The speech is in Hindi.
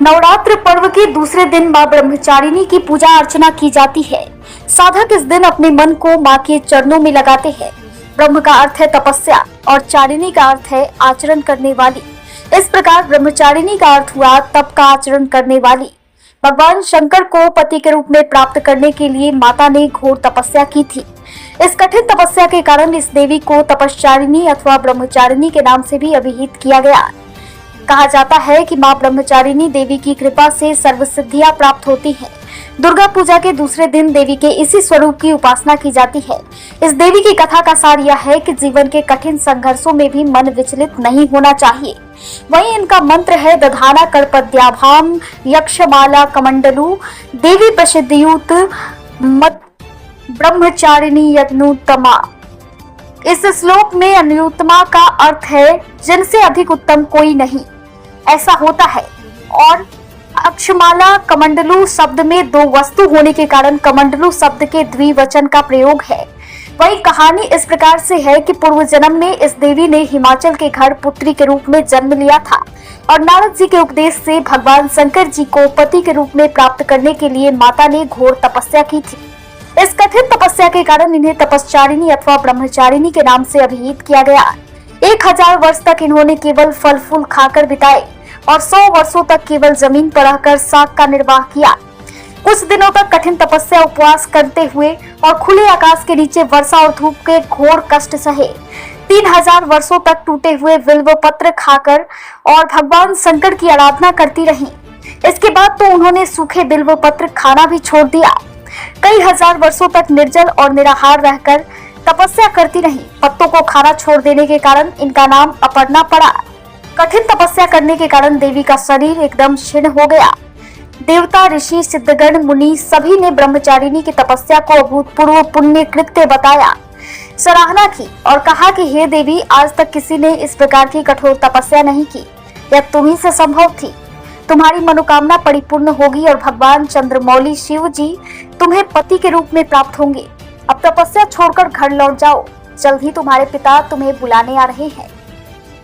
नवरात्र पर्व के दूसरे दिन मां ब्रह्मचारिणी की पूजा अर्चना की जाती है। साधक इस दिन अपने मन को मां के चरणों में लगाते हैं। ब्रह्म का अर्थ है तपस्या और चारिणी का अर्थ है आचरण करने वाली। इस प्रकार ब्रह्मचारिणी का अर्थ हुआ तप का आचरण करने वाली। भगवान शंकर को पति के रूप में प्राप्त करने के लिए माता ने घोर तपस्या की थी। इस कठिन तपस्या के कारण इस देवी को तपश्चारिणी अथवा ब्रह्मचारिणी के नाम से भी अभिहित किया गया। कहा जाता है कि मां ब्रह्मचारिणी देवी की कृपा से सर्व सिद्धियां प्राप्त होती हैं। दुर्गा पूजा के दूसरे दिन देवी के इसी स्वरूप की उपासना की जाती है। इस देवी की कथा का सार यह है कि जीवन के कठिन संघर्षों में भी मन विचलित नहीं होना चाहिए। वहीं इनका मंत्र है दधाना करपद्याभाम यक्षमाला कमंडलू देवी प्रसिद्धियुत मत ब्रह्मचारिणी यज्ञोत्तमा। इस श्लोक में अनुत्तमा का अर्थ है जिनसे अधिक उत्तम कोई नहीं, ऐसा होता है। और अक्षमाला कमंडलू शब्द में दो वस्तु होने के कारण कमंडलू शब्द के द्विवचन का प्रयोग है। वही कहानी इस प्रकार से है कि पूर्व जन्म में इस देवी ने हिमाचल के घर पुत्री के रूप में जन्म लिया था और नारद जी के उपदेश से भगवान शंकर जी को पति के रूप में प्राप्त करने के लिए माता ने घोर तपस्या की थी। इस कठिन तपस्या के कारण इन्हें तपश्चारिणी अथवा ब्रह्मचारिणी के नाम से अभिहित किया गया। 1000 वर्ष तक इन्होंने केवल फल फूल खाकर बिताए और 100 वर्षों तक केवल जमीन पर रहकर साग का निर्वाह किया। कुछ दिनों तक कठिन तपस्या उपवास करते हुए और खुले आकाश के नीचे वर्षा और धूप के घोर कष्ट सहे। 3000 वर्षों तक टूटे हुए बिल्व पत्र खाकर और भगवान शंकर की आराधना करती रहीं। इसके बाद तो उन्होंने सूखे बिल्व पत्र खाना भी छोड़ दिया। कई हजार वर्षों तक निर्जल और निराहार रहकर तपस्या करती रहीं। पत्तों को खाना छोड़ देने के कारण इनका नाम अपर्णा पड़ा। कठिन तपस्या करने के कारण देवी का शरीर एकदम क्षीण हो गया। देवता, ऋषि, सिद्धगण, मुनि सभी ने ब्रह्मचारिणी की तपस्या को अभूतपूर्व पुण्य कृत्य बताया, सराहना की और कहा कि हे देवी, आज तक किसी ने इस प्रकार की कठोर तपस्या नहीं की। यह तुम्ही से संभव थी। तुम्हारी मनोकामना परिपूर्ण होगी और भगवान चंद्रमौली शिव जी तुम्हें पति के रूप में प्राप्त होंगे। अब तपस्या छोड़कर घर लौट जाओ, जल्द ही तुम्हारे पिता तुम्हें बुलाने आ रहे हैं।